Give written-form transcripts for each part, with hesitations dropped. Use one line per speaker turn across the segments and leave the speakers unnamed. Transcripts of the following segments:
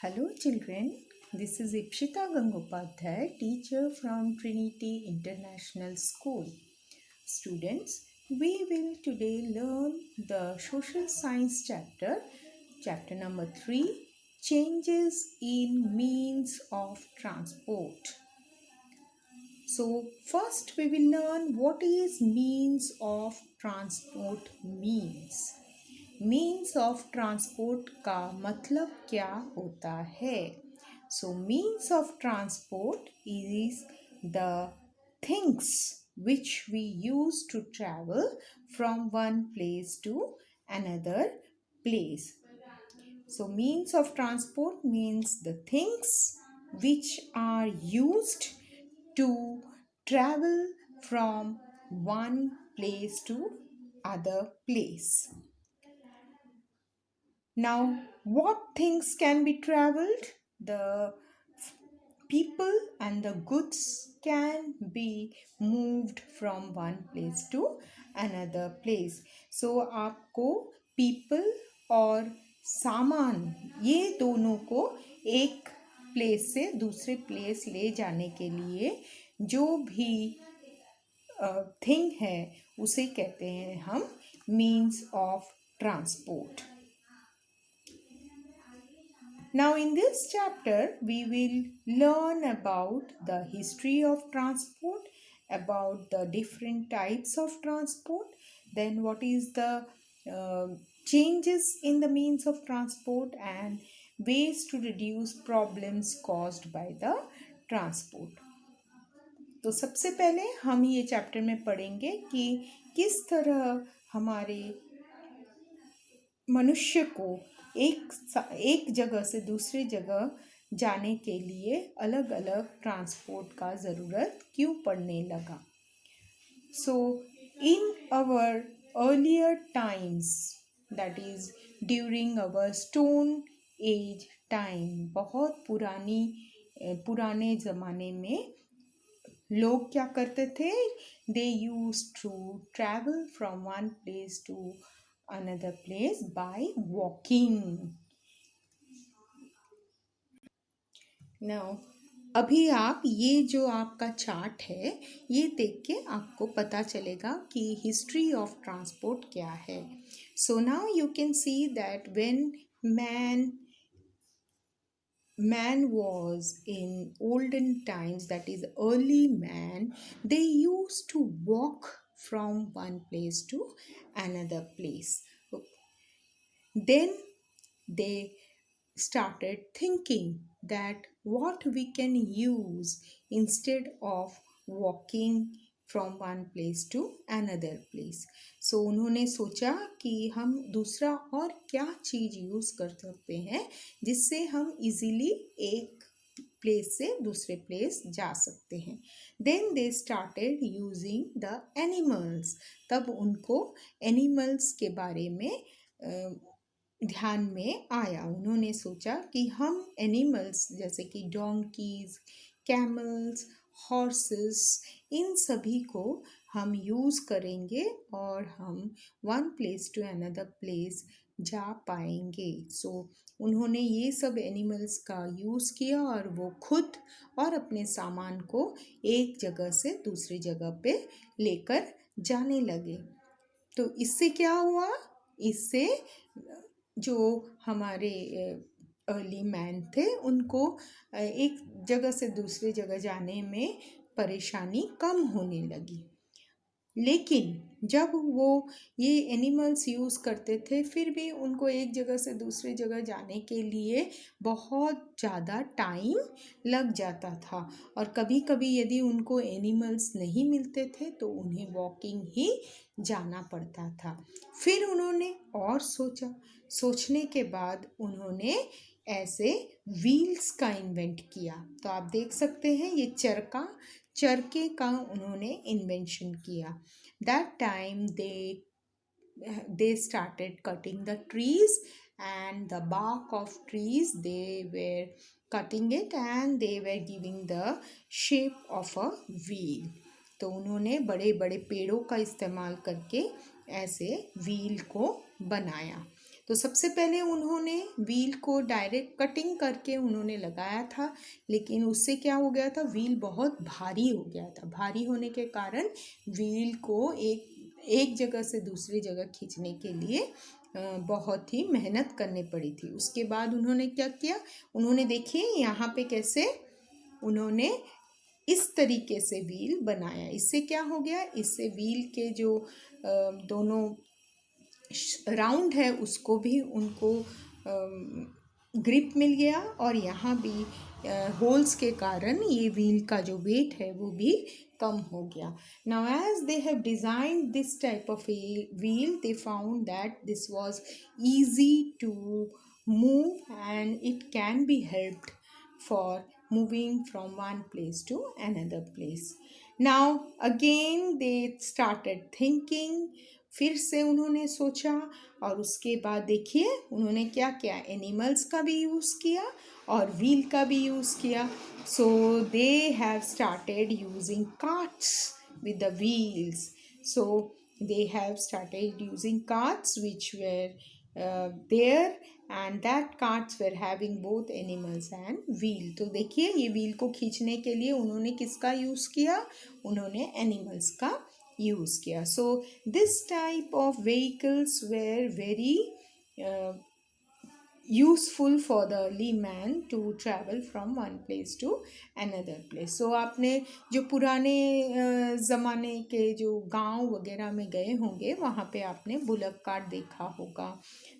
Hello children, this is Ipshita Gangopadhyay, teacher from Trinity International School. Students, we will today learn the social science chapter number 3, changes in means of transport. So first we will learn what is means of transport means. Means of transport का मतलब क्या होता है? So means of transport is the things which we use to travel from one place to another place. So means of transport means the things which are used to travel from one place to other place. Now, what things can be traveled? The people and the goods can be moved from one place to another place. So, आपको people और सामान ये दोनों को एक place से दूसरे place ले जाने के लिए जो भी थिंग है उसे कहते हैं हम means of transport. Now in this chapter we will learn about the history of transport, about the different types of transport, then what is the changes in the means of transport and ways to reduce problems caused by the transport. तो सबसे पहले हम ये chapter में पढ़ेंगे कि किस तरह हमारे मनुष्य को एक जगह से दूसरी जगह जाने के लिए अलग अलग ट्रांसपोर्ट का ज़रूरत क्यों पड़ने लगा. So in our earlier times, that is during our stone age time, बहुत पुराने ज़माने में लोग क्या करते थे? They use to travel from one place to another place by walking. Now, अभी आप ये जो आपका चार्ट है ये देख के आपको पता चलेगा कि हिस्ट्री ऑफ ट्रांसपोर्ट क्या है. So now you can see that when man was in olden times, that is early man, they used to walk from one place to another place. Then they started thinking that what we can use instead of walking from one place to another place. So उन्होंने सोचा कि हम दूसरा और क्या चीज़ use कर सकते हैं जिससे हम इजीली एक प्लेस से दूसरे प्लेस जा सकते हैं. Then they started using the animals. तब उनको एनिमल्स के बारे में ध्यान में आया. उन्होंने सोचा कि हम एनिमल्स जैसे कि डोंकीज, कैमल्स, हॉर्सेस, इन सभी को हम यूज़ करेंगे और हम one place to another place जा पाएंगे. सो उन्होंने ये सब एनिमल्स का यूज़ किया और वो खुद और अपने सामान को एक जगह से दूसरी जगह पे लेकर जाने लगे. तो इससे क्या हुआ? इससे जो हमारे अर्ली मैन थे उनको एक जगह से दूसरी जगह जाने में परेशानी कम होने लगी. लेकिन जब वो ये एनिमल्स यूज़ करते थे फिर भी उनको एक जगह से दूसरी जगह जाने के लिए बहुत ज़्यादा टाइम लग जाता था और कभी कभी यदि उनको एनिमल्स नहीं मिलते थे तो उन्हें वॉकिंग ही जाना पड़ता था. फिर उन्होंने और सोचने के बाद उन्होंने ऐसे व्हील्स का इन्वेंट किया. तो आप देख सकते हैं ये चरखे का उन्होंने इन्वेंशन किया. That time they started cutting the trees and the bark of trees, they were cutting it and they were giving the shape of a wheel. तो उन्होंने बड़े बड़े पेड़ों का इस्तेमाल करके ऐसे व्हील को बनाया. तो सबसे पहले उन्होंने व्हील को डायरेक्ट कटिंग करके उन्होंने लगाया था, लेकिन उससे क्या हो गया था, व्हील बहुत भारी हो गया था। भारी होने के कारण व्हील को एक जगह से दूसरी जगह खींचने के लिए बहुत ही मेहनत करनी पड़ी थी। उसके बाद उन्होंने क्या किया, उन्होंने देखिए यहाँ पे कैसे उन्होंने इस तरीके से व्हील बनाया। इससे क्या हो गया, इससे व्हील के जो दोनों राउंड है उसको भी उनको ग्रिप मिल गया, और यहाँ भी होल्स के कारण ये व्हील का जो वेट है वो भी कम हो गया। Now as they have designed this type of wheel, they found that this was easy to move and it can be helped for moving from one place to another place. Now again they started thinking, फिर से उन्होंने सोचा, और उसके बाद देखिए उन्होंने क्या किया, एनिमल्स का भी यूज़ किया और व्हील का भी यूज़ किया. So they have started using carts with the wheels. So they have started using carts which were there, and that carts were having both animals and wheel. तो देखिए ये व्हील को खींचने के लिए उन्होंने किसका यूज़ किया, उन्होंने एनिमल्स का यूज़ किया. So this type of vehicles were very useful for the early man to travel from one place to another place. So आपने जो पुराने ज़माने के जो गांव वगैरह में गए होंगे वहाँ पे आपने बुलक कार्ट देखा होगा,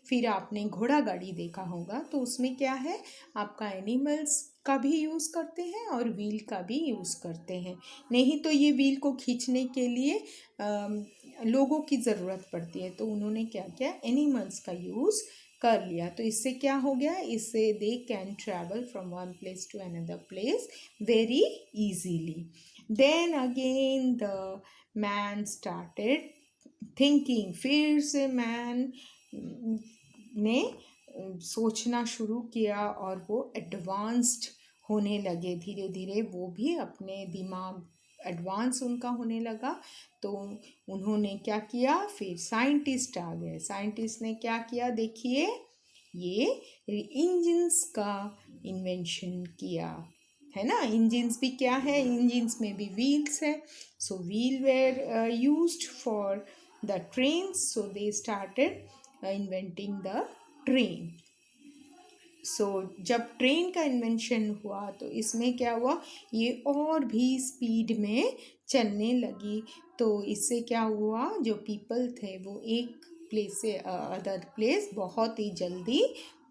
फिर आपने घोड़ा गाड़ी देखा होगा. तो उसमें क्या है, आपका एनिमल्स का भी यूज़ करते हैं और व्हील का भी यूज़ करते हैं. नहीं तो ये व्हील को खींचने के लिए लोगों की ज़रूरत पड़ती है, तो उन्होंने क्या किया, एनिमल्स का यूज़ कर लिया. तो इससे क्या हो गया, इससे they can travel from one place to another place very easily. Then again the man started thinking. फिर से मैन ने सोचना शुरू किया और वो एडवांस्ड होने लगे. धीरे धीरे वो भी अपने दिमाग एडवांस उनका होने लगा. तो उन्होंने क्या किया, फिर साइंटिस्ट आ गए. साइंटिस्ट ने क्या किया, देखिए ये इंजन्स का इन्वेंशन किया है ना. इंजन्स भी क्या है, इंजन्स में भी व्हील्स है. So wheel were used for the trains, so they started inventing the train. So जब ट्रेन का इन्वेंशन हुआ तो इसमें क्या हुआ, ये और भी स्पीड में चलने लगी. तो इससे क्या हुआ, जो पीपल थे वो एक प्लेस से अदर प्लेस बहुत ही जल्दी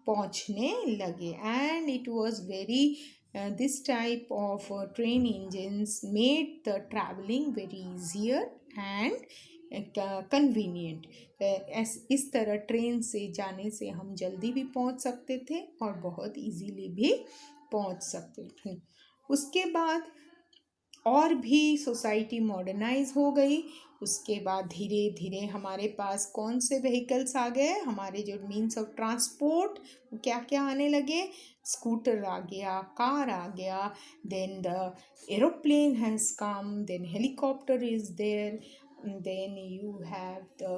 पहुंचने लगे. And it was very this type of train engines made the travelling very easier and convenient. इस तरह ट्रेन से जाने से हम जल्दी भी पहुंच सकते थे और बहुत इजीली भी पहुंच सकते थे. उसके बाद और भी सोसाइटी मॉडर्नाइज हो गई. उसके बाद धीरे धीरे हमारे पास कौन से व्हीकल्स आ गए, हमारे जो मीन्स ऑफ ट्रांसपोर्ट क्या क्या आने लगे, स्कूटर आ गया, कार आ गया, then the aeroplane has come, then helicopter is there, then you have the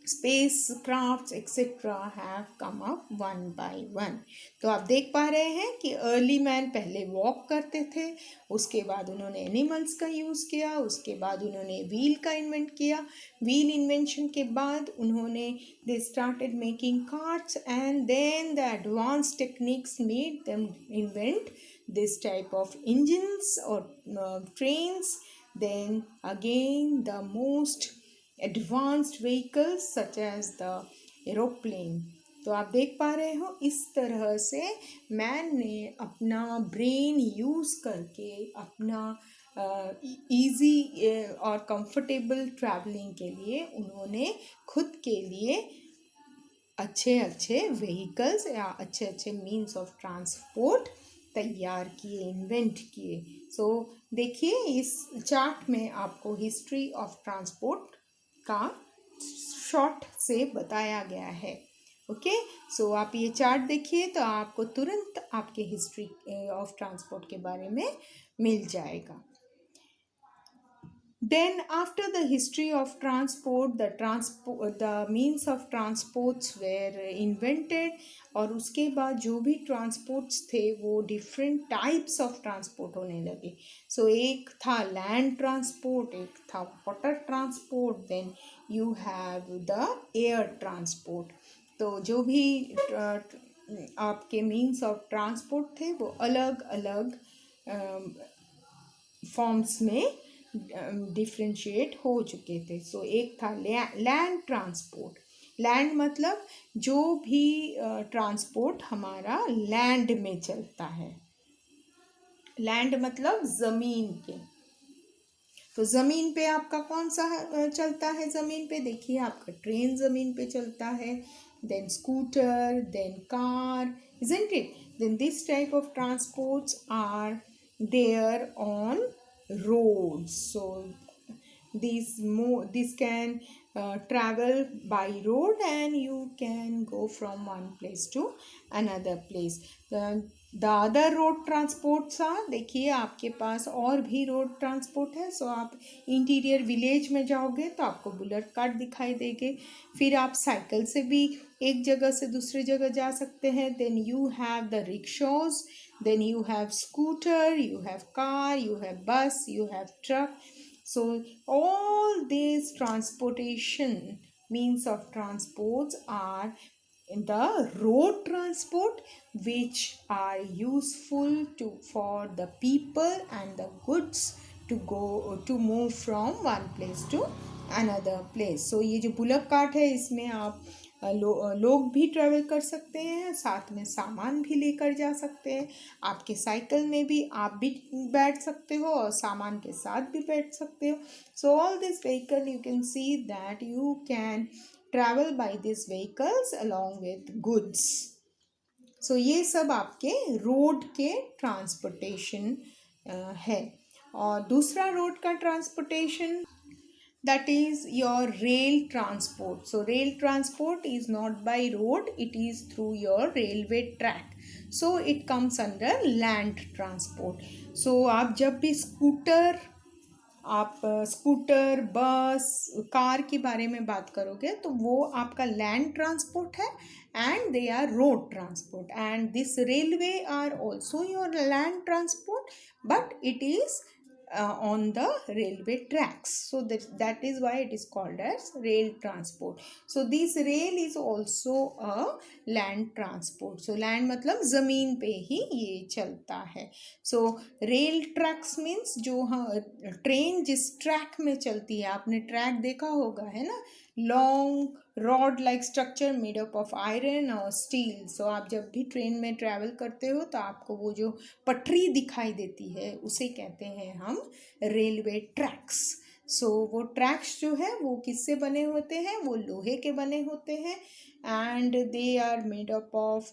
spacecrafts etc have come up one by one. तो आप देख पा रहे हैं कि अर्ली मैन पहले वॉक करते थे, उसके बाद उन्होंने एनिमल्स का यूज़ किया, उसके बाद उन्होंने व्हील का इन्वेंट किया. व्हील इन्वेंशन के बाद उन्होंने they started making carts, and then the advance techniques made them invent this type of engines or trains. Then again the most advanced vehicles such as the aeroplane. तो आप देख पा रहे हो इस तरह से मैन ने अपना ब्रेन यूज़ करके अपना इजी और कंफर्टेबल ट्रैवलिंग के लिए उन्होंने खुद के लिए अच्छे अच्छे व्हीकल्स या अच्छे अच्छे मीन्स ऑफ ट्रांसपोर्ट तैयार किए, इन्वेंट किए. सो देखिए इस चार्ट में आपको हिस्ट्री ऑफ ट्रांसपोर्ट का शॉर्ट से बताया गया है. ओके, सो आप ये चार्ट देखिए तो आपको तुरंत आपके हिस्ट्री ऑफ ट्रांसपोर्ट के बारे में मिल जाएगा. Then after the history of transport, the means of transports were invented, और उसके बाद जो भी ट्रांसपोर्ट्स थे वो डिफरेंट टाइप्स ऑफ ट्रांसपोर्ट होने लगे. सो एक था लैंड ट्रांसपोर्ट, एक था water transport, then you have the air transport. तो जो भी आपके मीन्स ऑफ ट्रांसपोर्ट थे वो अलग अलग फॉर्म्स में डिफ्रेंशिएट हो चुके थे. सो एक था लैंड ट्रांसपोर्ट. लैंड मतलब जो भी ट्रांसपोर्ट हमारा लैंड में चलता है. लैंड मतलब ज़मीन पे. तो ज़मीन पे आपका कौन सा चलता है? ज़मीन पे देखिए आपका ट्रेन ज़मीन पे चलता है, then scooter, then car, isn't it? Then this type of transports are there on roads. So this can travel by road, and you can go from one place to another place. The other road transports are, देखिए आपके पास और भी road transport है. सो आप interior village में जाओगे तो आपको बुलेट कार्ट दिखाई देंगे. फिर आप साइकिल से भी एक जगह से दूसरी जगह जा सकते हैं. Then you have the rickshaws, then you have scooter, you have car, you have bus, you have truck. So all these transportation means of transports are in the road transport, which are useful to for the people and the goods to move from one place to another place. So ये जो bullock cart है इसमें आप लोग भी travel कर सकते हैं, साथ में सामान भी लेकर जा सकते हैं. आपके साइकिल में भी आप भी बैठ सकते हो और सामान के साथ भी बैठ सकते हो. So all this vehicle you can see that you can travel by this vehicles along with goods. So ये सब आपके रोड के ट्रांसपोर्टेशन है. और दूसरा रोड का transportation, that is your rail transport. So rail transport is not by road, it is through your railway track. So it comes under land transport. So आप जब भी स्कूटर, बस, कार के बारे में बात करोगे तो वो आपका लैंड ट्रांसपोर्ट है, and they are road transport. And this railway are also your land transport, but it is on the railway tracks. So that is why it is called as rail transport. So this rail is also a land transport. So land मतलब ज़मीन पे ही ये चलता है. So rail tracks means जो train जिस track में चलती है, आपने ट्रैक देखा होगा है ना, long rod like structure made up of iron और स्टील. सो आप जब भी ट्रेन में ट्रैवल करते हो तो आपको वो जो पटरी दिखाई देती है उसे कहते हैं हम रेलवे ट्रैक्स. सो वो ट्रैक्स जो है वो किससे बने होते हैं? वो लोहे के बने होते हैं, and they are made up of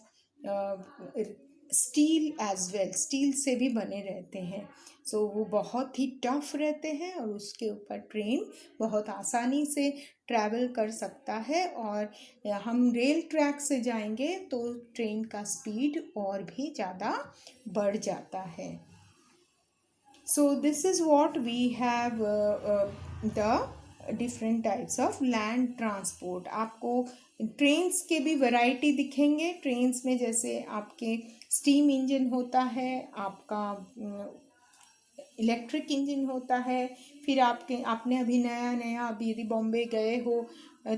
steel as well. Steel से भी बने रहते हैं. सो वो बहुत ही टफ रहते हैं और उसके ऊपर ट्रेन बहुत आसानी से ट्रैवल कर सकता है. और हम रेल ट्रैक से जाएंगे तो ट्रेन का स्पीड और भी ज़्यादा बढ़ जाता है. So this is what we have the different types of land transport. आपको ट्रेन्स के भी वैरायटी दिखेंगे. ट्रेन्स में जैसे आपके स्टीम इंजन होता है, आपका इलेक्ट्रिक इंजन होता है. फिर आपने अभी नया अभी यदि बॉम्बे गए हो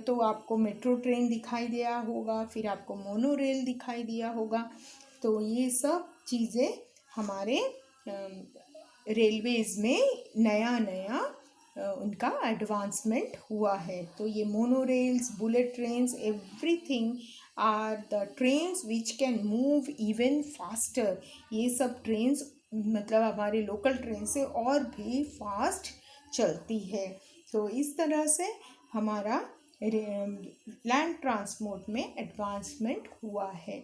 तो आपको मेट्रो ट्रेन दिखाई दिया होगा, फिर आपको मोनो रेल दिखाई दिया होगा. तो ये सब चीज़ें हमारे रेलवेज़ में नया उनका एडवांसमेंट हुआ है. तो ये mono rails, bullet trains, everything are the trains which can move even faster. ये सब ट्रेन्स मतलब हमारे लोकल ट्रेन से और भी फास्ट चलती है. तो इस तरह से हमारा लैंड ट्रांसपोर्ट में एडवांसमेंट हुआ है.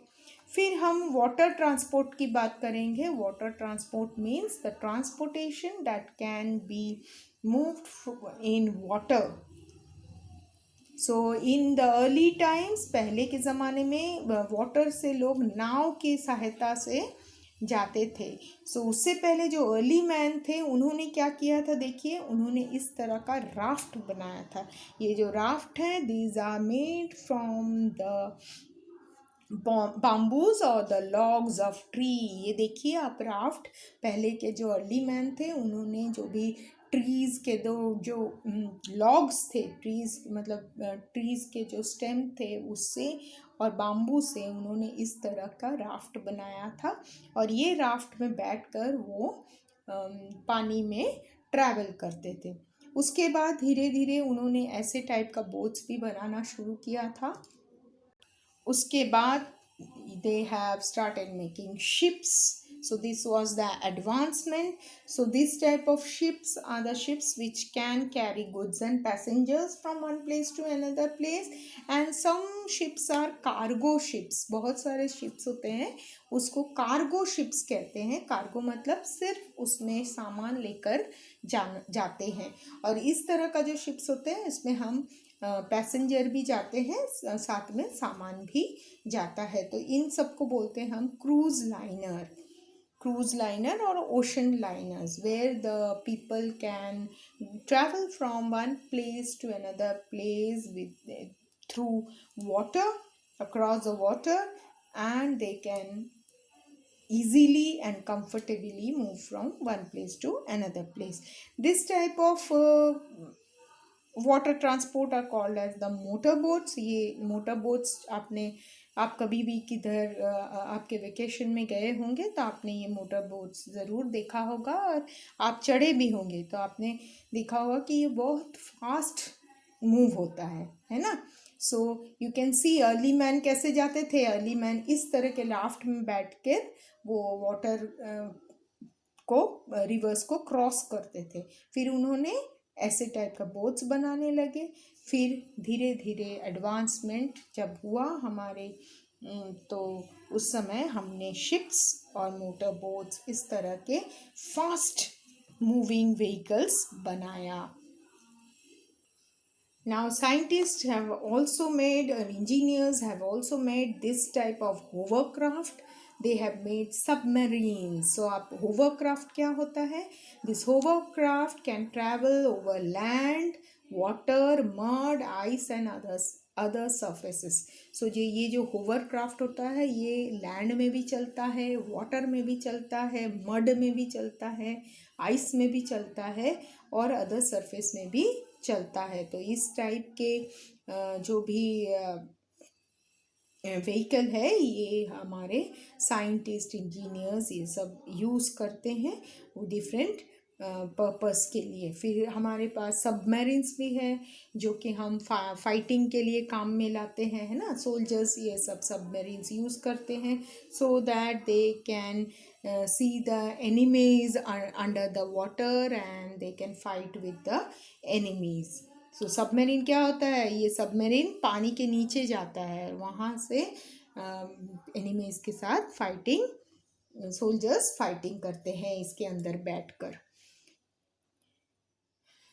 फिर हम वाटर ट्रांसपोर्ट की बात करेंगे. Water transport means the transportation that can be moved in water. So in the early times, पहले के ज़माने में वाटर से लोग नाव की सहायता से जाते थे। सो उससे पहले जो अर्ली मैन थे उन्होंने क्या किया था, देखिए उन्होंने इस तरह का राफ्ट बनाया था। ये जो राफ्ट है, these are made from the bamboos और द लॉग्स ऑफ ट्री। ये देखिए आप राफ्ट, पहले के जो अर्ली मैन थे उन्होंने जो भी ट्रीज के दो जो लॉग्स थे, ट्रीज मतलब ट्रीज के जो स्टेम थे उससे और बाम्बू से उन्होंने इस तरह का राफ्ट बनाया था। और ये राफ्ट में बैठकर वो पानी में ट्रैवल करते थे। उसके बाद धीरे धीरे उन्होंने ऐसे टाइप का बोट्स भी बनाना शुरू किया था। उसके बाद they have started making ships. So this was the advancement. So this type of ships are the ships which can carry goods and passengers from one place to another place. And some ships are cargo ships. बहुत सारे ships होते हैं उसको cargo ships कहते हैं। cargo मतलब सिर्फ उसमें सामान लेकर जाते हैं। और इस तरह का जो ships होते हैं इसमें हम पैसेंजर भी जाते हैं, साथ में सामान भी जाता है। तो इन सबको बोलते हैं हम क्रूज लाइनर। क्रूज लाइनर और ocean liners, where the people can travel from one place to another place with through water, across the water, and they can easily and comfortably move from one place to another place. This type of water transport are called as the motor boats. ये motor boats आप कभी भी किधर आपके vacation में गए होंगे तो आपने ये मोटर बोट्स ज़रूर देखा होगा और आप चढ़े भी होंगे तो आपने देखा होगा कि ये बहुत फास्ट मूव होता है ना। So you can C early man कैसे जाते थे। अर्ली मैन इस तरह के राफ्ट में बैठ कर वो वाटर को रिवर्स को क्रॉस करते थे। फिर उन्होंने ऐसे टाइप का बोट्स बनाने लगे। फिर धीरे धीरे एडवांसमेंट जब हुआ हमारे तो उस समय हमने शिप्स और मोटर बोट्स इस तरह के फास्ट मूविंग व्हीकल्स बनाया। Now scientists have also made or engineers have also made this type of hovercraft. They have made submarines. So आप hovercraft क्या होता है? This hovercraft can travel over land, water, mud, ice and other surfaces. So ये जो hovercraft होता है ये land में भी चलता है, water में भी चलता है, mud में भी चलता है, ice में भी चलता है और other surface में भी चलता है। तो इस टाइप के जो भी व्हीकल है ये हमारे साइंटिस्ट इंजीनियर्स ये सब यूज़ करते हैं वो डिफरेंट पर्पस के लिए। फिर हमारे पास सबमरीन्स भी है जो कि हम फाइटिंग के लिए काम में लाते हैं, है ना। सोल्जर्स ये सब सबमरीन्स यूज़ करते हैं so that they can see the enemies under the water and they can fight with the enemies. So submarine क्या होता है? ये सबमरीन पानी के नीचे जाता है, वहाँ से एनिमीज के साथ फाइटिंग सोल्जर्स फाइटिंग करते हैं इसके अंदर बैठकर।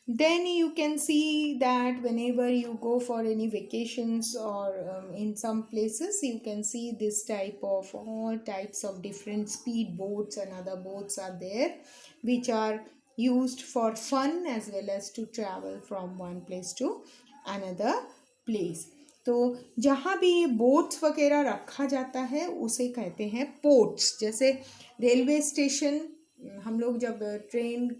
Then you can see that whenever you go for any vacations or in some places you can see this type of all types of different speed boats and other boats are there which are used for fun as well as to travel from one place to another place. तो जहाँ भी boats वगैरह रखा जाता है उसे कहते हैं पोर्ट्स। जैसे रेलवे स्टेशन, हम लोग जब ट्रेन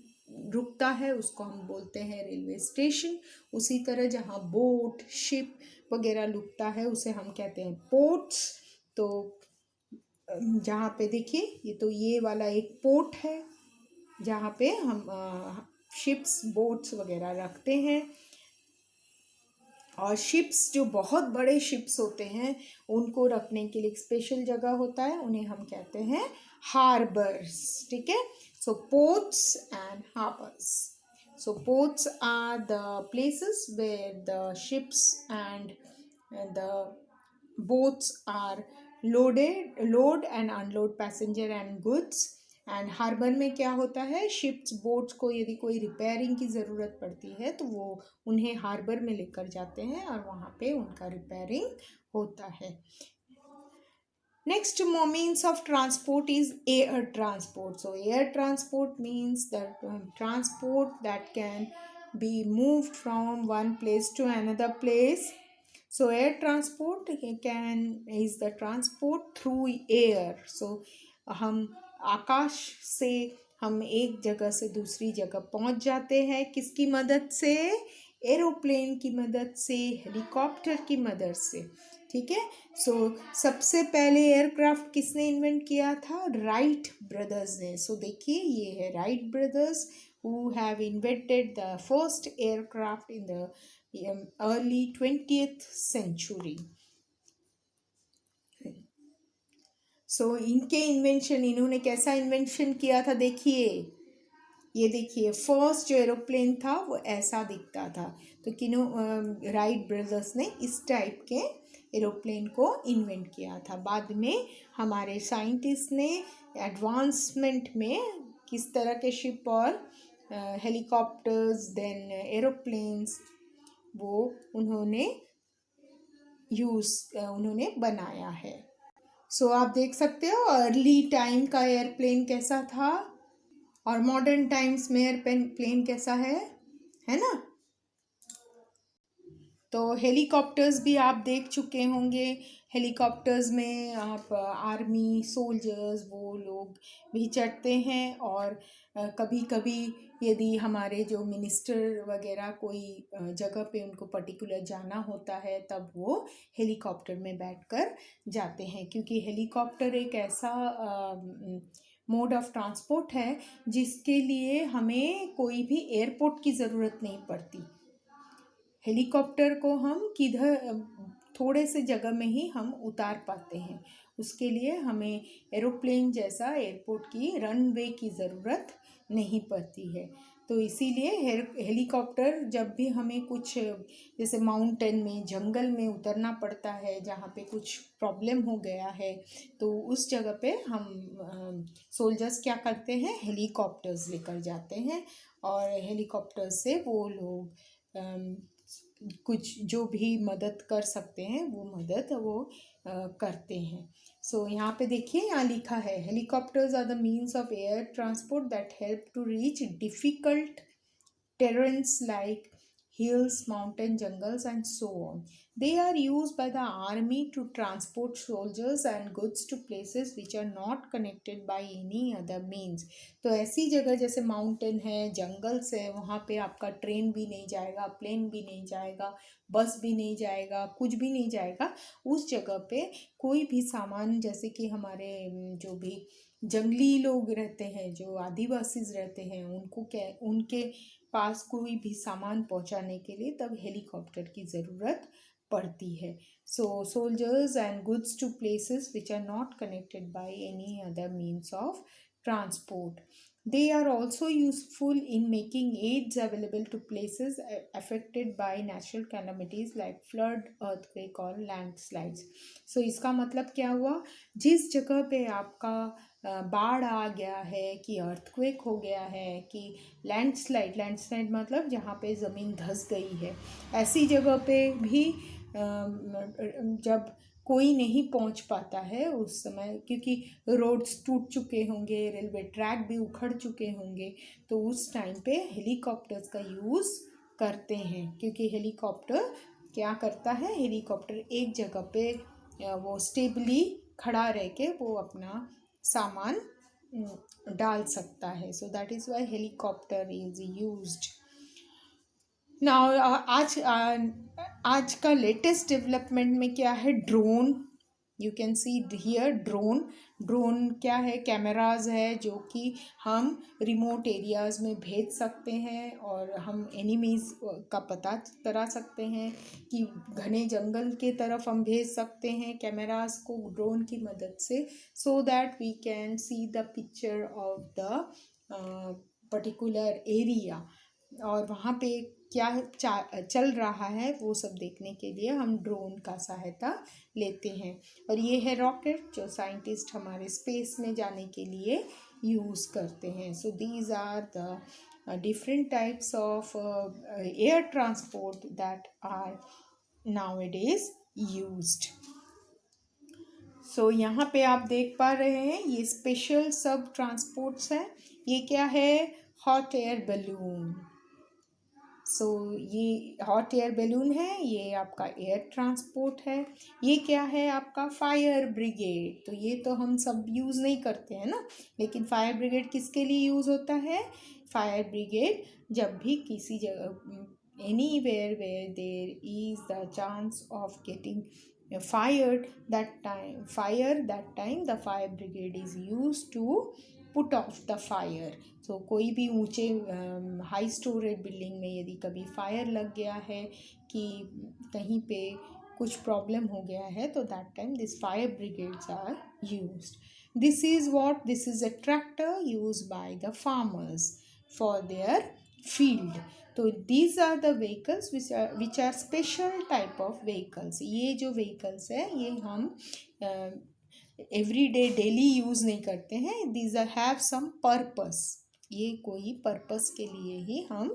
रुकता है उसको हम बोलते हैं रेलवे स्टेशन। उसी तरह जहाँ बोट शिप वगैरह रुकता है उसे हम कहते हैं पोर्ट्स। तो जहाँ पे देखिए ये वाला एक पोर्ट है जहाँ पे हम शिप्स बोट्स वगैरह रखते हैं। और शिप्स जो बहुत बड़े शिप्स होते हैं उनको रखने के लिए एक स्पेशल जगह होता है, उन्हें हम कहते हैं हार्बर्स। ठीक है। So ports and harbours. So ports are the places where the ships and the boats are load and unload passenger and goods. And harbour में क्या होता है? शिप्स बोट्स को यदि कोई रिपेयरिंग की ज़रूरत पड़ती है तो वो उन्हें हार्बर में लेकर जाते हैं और वहाँ पे उनका रिपेयरिंग होता है। Next means of transport is air transport. So air transport means that transport that can be moved from one place to another place. So air transport can is the transport through air. So हम आकाश से हम एक जगह से दूसरी जगह पहुंच जाते हैं किसकी मदद से? एरोप्लेन की मदद से, हेलीकॉप्टर की मदद से। ठीक है। सो सबसे पहले एयरक्राफ्ट किसने इन्वेंट किया था? राइट ब्रदर्स ने। सो देखिए ये है Wright brothers who have invented the first aircraft in the early 20th century. So इनके इन्वेंशन, इन्होंने कैसा इन्वेंशन किया था देखिए, ये देखिए फर्स्ट जो एरोप्लेन था वो ऐसा दिखता था। तो किन्हों राइट ब्रदर्स ने इस टाइप के एरोप्लेन को इन्वेंट किया था। बाद में हमारे साइंटिस्ट ने एडवांसमेंट में किस तरह के शिप और हेलीकॉप्टर्स देन एरोप्लेन्स वो उन्होंने बनाया है। सो आप देख सकते हो अर्ली टाइम का एयरप्लेन कैसा था और मॉडर्न टाइम्स में एयरप्लेन कैसा है ना। तो हेलीकॉप्टर्स भी आप देख चुके होंगे। हेलीकॉप्टर्स में आप आर्मी सोल्जर्स वो लोग भी चढ़ते हैं और कभी कभी यदि हमारे जो मिनिस्टर वगैरह कोई जगह पे उनको पर्टिकुलर जाना होता है तब वो हेलीकॉप्टर में बैठकर जाते हैं, क्योंकि हेलीकॉप्टर एक ऐसा मोड ऑफ ट्रांसपोर्ट है जिसके लिए हमें कोई भी एयरपोर्ट की ज़रूरत नहीं पड़ती। हेलीकॉप्टर को हम किधर थोड़े से जगह में ही हम उतार पाते हैं, उसके लिए हमें एरोप्लेन जैसा एयरपोर्ट की रनवे की ज़रूरत नहीं पड़ती है। तो इसीलिए हेलीकॉप्टर जब भी हमें कुछ जैसे माउंटेन में जंगल में उतरना पड़ता है जहाँ पे कुछ प्रॉब्लम हो गया है तो उस जगह पे हम सोल्जर्स क्या करते हैं, हेलीकॉप्टर्स लेकर जाते हैं और हेलीकॉप्टर से वो लोग कुछ जो भी मदद कर सकते हैं वो मदद वो करते हैं। सो यहाँ पे देखिए यहाँ लिखा है helicopters are the means of air transport that help to reach difficult terrains like hills, mountain, jungles, and so on. They are used by the army to transport soldiers and goods to places which are not connected by any other means. तो ऐसी जगह जैसे mountain है, jungles है, वहाँ पे आपका train भी नहीं जाएगा, प्लेन भी नहीं जाएगा, बस भी नहीं जाएगा, कुछ भी नहीं जाएगा। उस जगह पे कोई भी सामान जैसे कि हमारे जो भी जंगली लोग रहते हैं, जो आदिवासीज रहते हैं, उनके पास कोई भी सामान पहुंचाने के लिए तब हेलीकॉप्टर की ज़रूरत पड़ती है। So soldiers and goods to places which are not connected by any other means of transport. They are also useful in making aids available to places affected by natural calamities like flood, earthquake और landslides. So इसका मतलब क्या हुआ, जिस जगह पे आपका बाढ़ आ गया है कि अर्थक्वेक हो गया है कि लैंडस्लाइड मतलब जहाँ पे ज़मीन धंस गई है, ऐसी जगह पे भी जब कोई नहीं पहुंच पाता है उस समय, क्योंकि रोड्स टूट चुके होंगे, रेलवे ट्रैक भी उखड़ चुके होंगे, तो उस टाइम पे हेलीकॉप्टर्स का यूज़ करते हैं। क्योंकि हेलीकॉप्टर क्या करता है, हेलीकॉप्टर एक जगह पे वो स्टेबली खड़ा रह के वो अपना सामान डाल सकता है। So that is why helicopter is used. Now आज का लेटेस्ट डेवलपमेंट में क्या है, drone. You can see here drone क्या है, कैमराज है जो कि हम रिमोट एरियाज़ में भेज सकते हैं और हम एनिमीज़ का पता करा सकते हैं कि घने जंगल के तरफ हम भेज सकते हैं कैमराज को ड्रोन की मदद से, so that we can see the picture of the particular area और वहाँ पे क्या चल रहा है वो सब देखने के लिए हम ड्रोन का सहायता लेते हैं। और ये है रॉकेट जो साइंटिस्ट हमारे स्पेस में जाने के लिए यूज़ करते हैं। So these are the different types of air transport that are nowadays used. सो यहाँ पे आप देख पा रहे हैं ये स्पेशल सब ट्रांसपोर्ट्स है। ये क्या है? Hot air balloon. सो ये हॉट एयर बैलून है, ये आपका एयर ट्रांसपोर्ट है। ये क्या है? आपका फायर ब्रिगेड। तो ये तो हम सब यूज़ नहीं करते हैं ना, लेकिन फायर ब्रिगेड किसके लिए यूज़ होता है? फायर ब्रिगेड जब भी किसी जगह anywhere where there is the chance of getting fired, that time the fire brigade is used to put off the fire. तो कोई भी ऊंचे हाई स्टोरेड बिल्डिंग में यदि कभी फायर लग गया है कि कहीं पे कुछ प्रॉब्लम हो गया है, तो that time this fire brigades are used. This is a tractor use by the farmers for their field. तो these are the vehicles which are special type of vehicles. ये जो व्हीकल्स है ये हम एवरी डे डेली यूज़ नहीं करते हैं। These are have some purpose. ये कोई पर्पस के लिए ही हम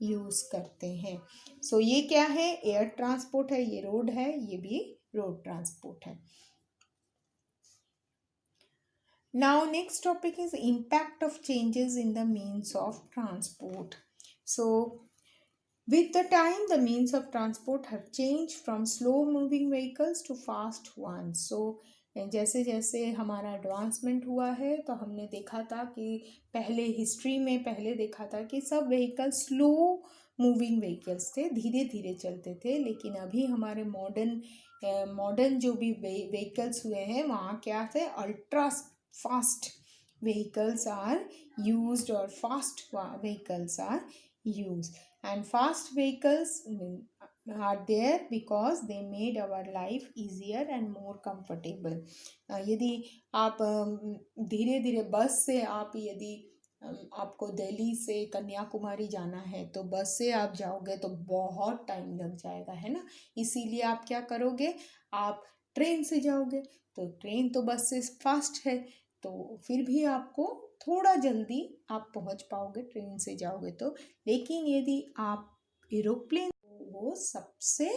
यूज़ करते हैं। सो ये क्या है? एयर ट्रांसपोर्ट है, ये रोड है, ये भी रोड ट्रांसपोर्ट है। Now next topic is impact of changes in the means of transport. So with the time the means of transport have changed from slow moving vehicles to fast ones. So जैसे जैसे हमारा advancement हुआ है तो हमने देखा था कि पहले हिस्ट्री में पहले देखा था कि सब व्हीकल स्लो मूविंग व्हीकल्स थे, धीरे धीरे चलते थे। लेकिन अभी हमारे मॉडर्न जो भी व्हीकल्स हुए हैं वहाँ क्या थे? Ultra fast vehicles are used, or fast vehicles are used. And fast vehicles are there because they made our life easier and more comfortable. यदि आप धीरे धीरे बस से आप यदि आपको दिल्ली से कन्याकुमारी जाना है तो बस से आप जाओगे तो बहुत टाइम लग जाएगा, है ना। इसीलिए आप क्या करोगे? आप ट्रेन से जाओगे। तो ट्रेन तो बस से फास्ट है, तो फिर भी आपको थोड़ा जल्दी आप पहुंच पाओगे ट्रेन से जाओगे तो। लेकिन यदि आप एरोप्लेन, वो सबसे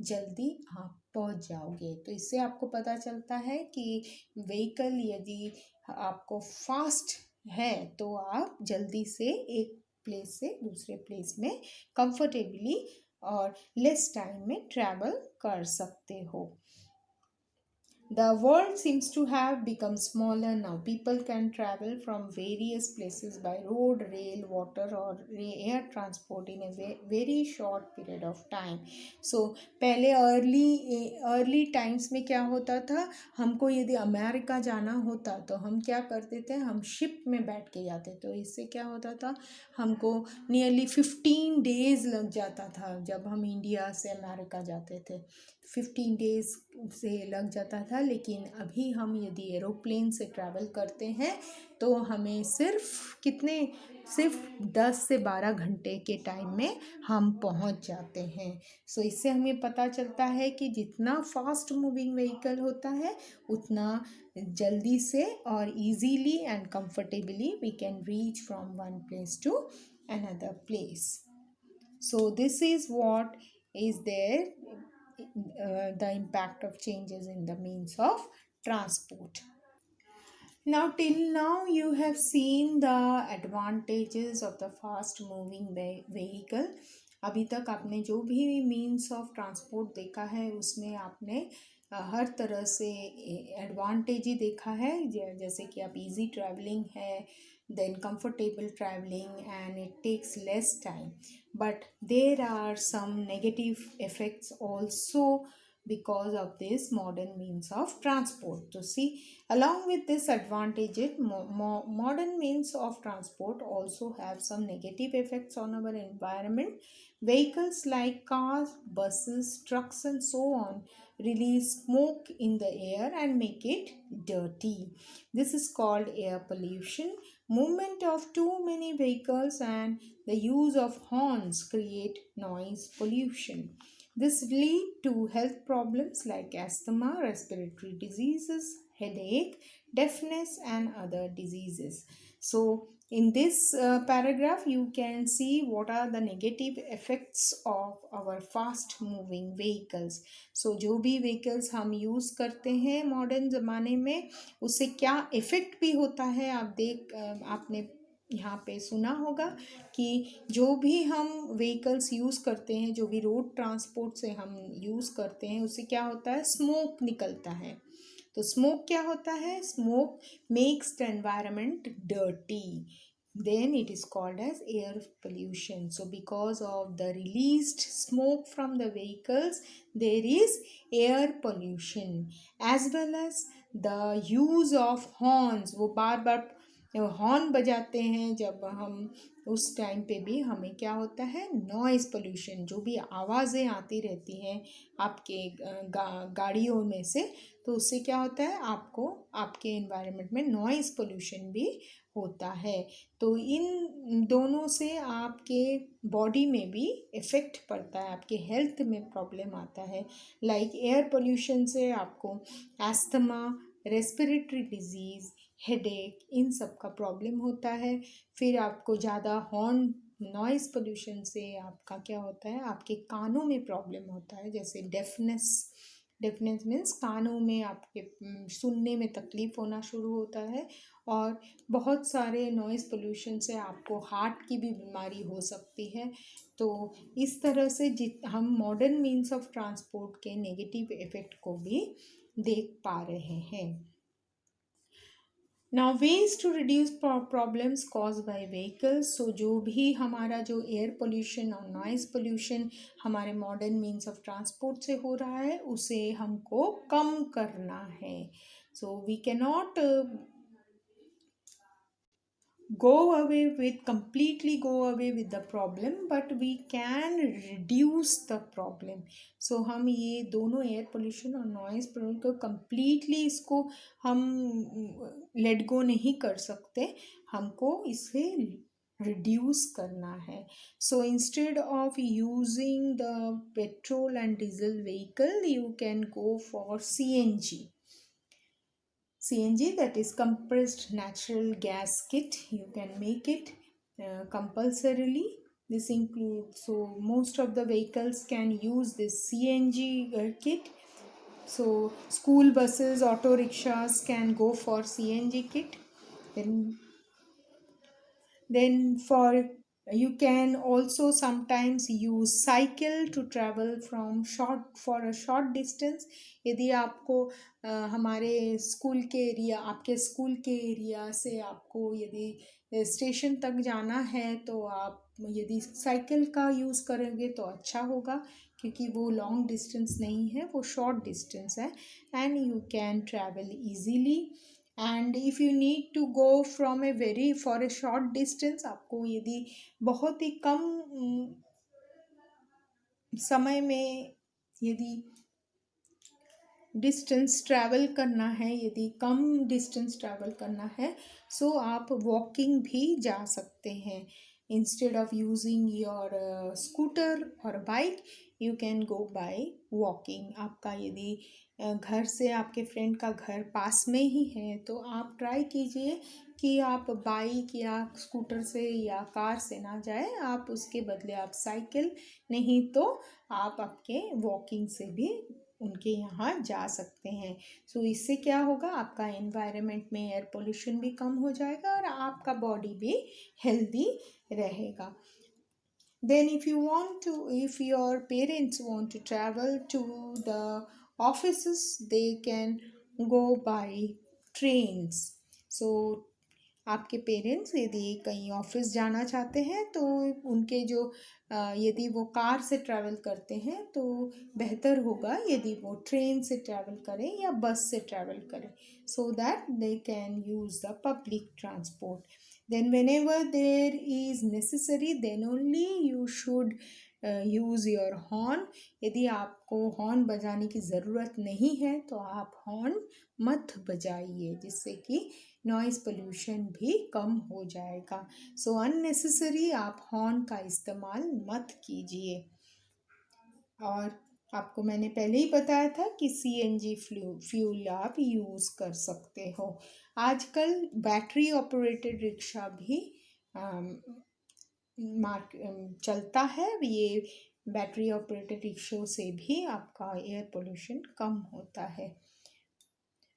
जल्दी आप पहुंच जाओगे। तो इससे आपको पता चलता है कि व्हीकल यदि आपको फास्ट है तो आप जल्दी से एक प्लेस से दूसरे प्लेस में कंफर्टेबली और लेस टाइम में ट्रैवल कर सकते हो। The world seems to have become smaller now. People can travel from various places by road, rail, water, or air transport in a very short period of time. So पहले early times में क्या होता था? हमको यदि America जाना होता तो हम क्या करते थे? हम शिप में बैठ के जाते। तो इससे क्या होता था? हमको नियरली 15 डेज लग जाता था जब हम इंडिया से अमेरिका जाते थे। 15 डेज से लग जाता था। लेकिन अभी हम यदि एरोप्लेन से ट्रैवल करते हैं तो हमें सिर्फ 10 से 12 घंटे के टाइम में हम पहुंच जाते हैं। सो इससे हमें पता चलता है कि जितना फास्ट मूविंग व्हीकल होता है उतना जल्दी से और easily and comfortably we can reach from one place to another place. So this is what is there, the impact of changes in the means of transport. Now till now you have seen the advantages of the fast moving vehicle. अभी तक आपने जो भी means of transport देखा है उसमें आपने हर तरह से एडवांटेज ही देखा है। जैसे कि आप इजी ट्रैवलिंग है, then comfortable traveling, and it takes less time. But there are some negative effects also because of this modern means of transport. So see, along with this advantages, modern means of transport also have some negative effects on our environment. Vehicles like cars, buses, trucks, and so on release smoke in the air and make it dirty. This is called air pollution. Movement of too many vehicles and the use of horns create noise pollution. This lead to health problems like asthma, respiratory diseases, headache, deafness, and other diseases. So, in this paragraph, you can see what are the negative effects of our fast moving vehicles. So, जो भी vehicles हम use करते हैं modern ज़माने में, उससे क्या effect भी होता है, आपने यहाँ पे सुना होगा कि जो भी हम व्हीकल्स यूज़ करते हैं, जो भी रोड ट्रांसपोर्ट से हम यूज़ करते हैं, उससे क्या होता है, स्मोक निकलता है. तो स्मोक क्या होता है, smoke makes the environment dirty, then it is called as air pollution. So because of the released smoke from the vehicles, there is air pollution, as well as the use of horns. वो बार बार horn बजाते हैं जब हम, उस time पे भी हमें क्या होता है, नॉइज़ पोल्यूशन, जो भी आवाज़ें आती रहती हैं आपके गाड़ियों में से, तो उससे क्या होता है, आपको आपके एनवायरनमेंट में नॉइज़ पोल्यूशन भी होता है. तो इन दोनों से आपके बॉडी में भी इफ़ेक्ट पड़ता है, आपके हेल्थ में प्रॉब्लम आता है. लाइक एयर पोल्यूशन से आपको एस्थमा, रेस्पिरेटरी डिजीज़, हेडेक, इन सब का प्रॉब्लम होता है. फिर आपको ज़्यादा हॉर्न, नॉइज़ पोल्यूशन से आपका क्या होता है, आपके कानों में प्रॉब्लम होता है, जैसे डेफनेस. डेफनेस मीन्स कानों में आपके सुनने में तकलीफ़ होना शुरू होता है. और बहुत सारे नॉइज़ पोल्यूशन से आपको हार्ट की भी बीमारी हो सकती है. तो इस तरह से हम मॉडर्न मीन्स ऑफ ट्रांसपोर्ट के नेगेटिव इफ़ेक्ट को भी देख पा रहे हैं. Now ways to reduce problems cause by vehicles. So जो भी हमारा जो एयर पोल्यूशन और नॉइज़ पोल्यूशन हमारे मॉडर्न मीन्स ऑफ ट्रांसपोर्ट से हो रहा है, उसे हमको कम करना है. So we can not completely go away with the problem, but we can reduce the problem. So हम ये दोनों एयर पोल्यूशन और नॉइज़ पोल्यूशन को completely, इसको हम लेट गो नहीं कर सकते, हमको इसे रिड्यूस करना है. So instead of using the petrol and diesel vehicle, you can go for CNG. CNG, that is compressed natural gas kit. You can make it compulsorily. This includes, so most of the vehicles can use this CNG kit. So school buses, auto rickshaws can go for CNG kit. Then for, you can also sometimes use cycle to travel from for a short distance. यदि आपको हमारे school के area, आपके school के area से आपको यदि station तक जाना है, तो आप यदि साइकिल का यूज़ करेंगे तो अच्छा होगा, क्योंकि वो लॉन्ग डिस्टेंस नहीं है, वो शॉर्ट डिस्टेंस है. And you can travel easily. And if you need to go from a very for a short distance, आपको यदि बहुत ही कम समय में यदि डिस्टेंस ट्रैवल करना है, यदि कम डिस्टेंस ट्रैवल करना है, सो आप वॉकिंग भी जा सकते हैं. Instead of using your scooter और bike, you can go by walking. आपका यदि घर से आपके फ्रेंड का घर पास में ही है, तो आप ट्राई कीजिए कि आप बाइक या स्कूटर से या कार से ना जाए, आप उसके बदले आप साइकिल, नहीं तो आप आपके वॉकिंग से भी उनके यहाँ जा सकते हैं. सो इससे क्या होगा, आपका एनवायरनमेंट में एयर पोल्यूशन भी कम हो जाएगा और आपका बॉडी भी हेल्दी रहेगा. Then if your parents want to travel to the offices, they can go by trains. So आपके पेरेंट्स यदि कहीं ऑफिस जाना चाहते हैं, तो उनके जो यदि वो कार से ट्रैवल करते हैं, तो बेहतर होगा यदि वो ट्रेन से ट्रैवल करें या बस से ट्रैवल करें, so that they can use the public transport. Then whenever there is necessary, then only you should use your horn. यदि आपको हॉर्न बजाने की ज़रूरत नहीं है, तो आप हॉर्न मत बजाइए, जिससे कि नॉइज़ पोल्यूशन भी कम हो जाएगा. सो अननेसेसरी आप हॉर्न का इस्तेमाल मत कीजिए. और आपको मैंने पहले ही बताया था कि सीएनजी फ्यूल आप यूज़ कर सकते हो। आजकल बैटरी ऑपरेटेड रिक्शा भी चलता है। ये बैटरी ऑपरेटेड रिक्शों से भी आपका एयर पोल्यूशन कम होता है।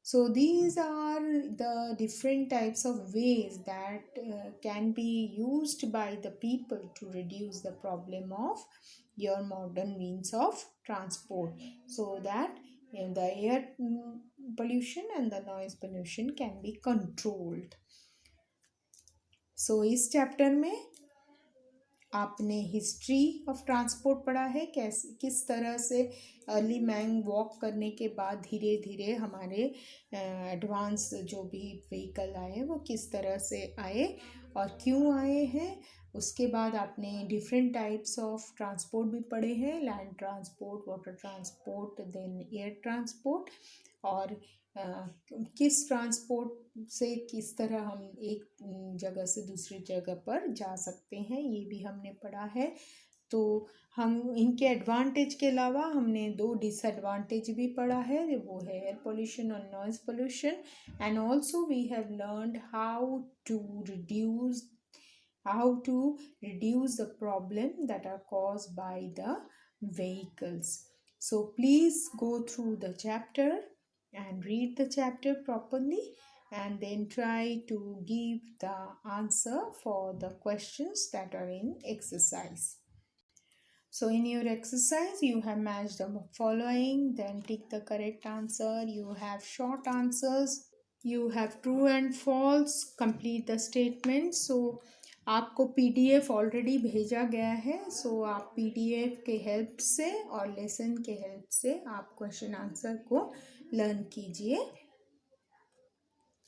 So these are the different types of ways that can be used by the people to reduce the problem of your modern means of transport, so that the air pollution and the noise pollution can be controlled. So इस chapter में आपने history of transport पढ़ा है, कैसे किस तरह से early man walk करने के बाद धीरे धीरे हमारे एडवांस जो भी व्हीकल आए वो किस तरह से आए और क्यों आए हैं। उसके बाद आपने डिफरेंट टाइप्स ऑफ ट्रांसपोर्ट भी पढ़े हैं, land transport, water transport, then air transport, और किस ट्रांसपोर्ट से किस तरह हम एक जगह से दूसरी जगह पर जा सकते हैं, ये भी हमने पढ़ा है। तो हम इनके एडवांटेज के अलावा हमने 2 डिसएडवांटेज भी पढ़ा है, वो है एयर पोल्यूशन और noise pollution. And also we have learned how to reduce the problem that are caused by the vehicles. So please go through the chapter and read the chapter properly, and then try to give the answer for the questions that are in exercise. So in your exercise, you have matched the following, then tick the correct answer. You have short answers. You have true and false. Complete the statement. So आपको PDF already भेजा गया है, सो आप PDF के help से और lesson के help से आप क्वेश्चन आंसर को लर्न कीजिए।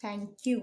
Thank you.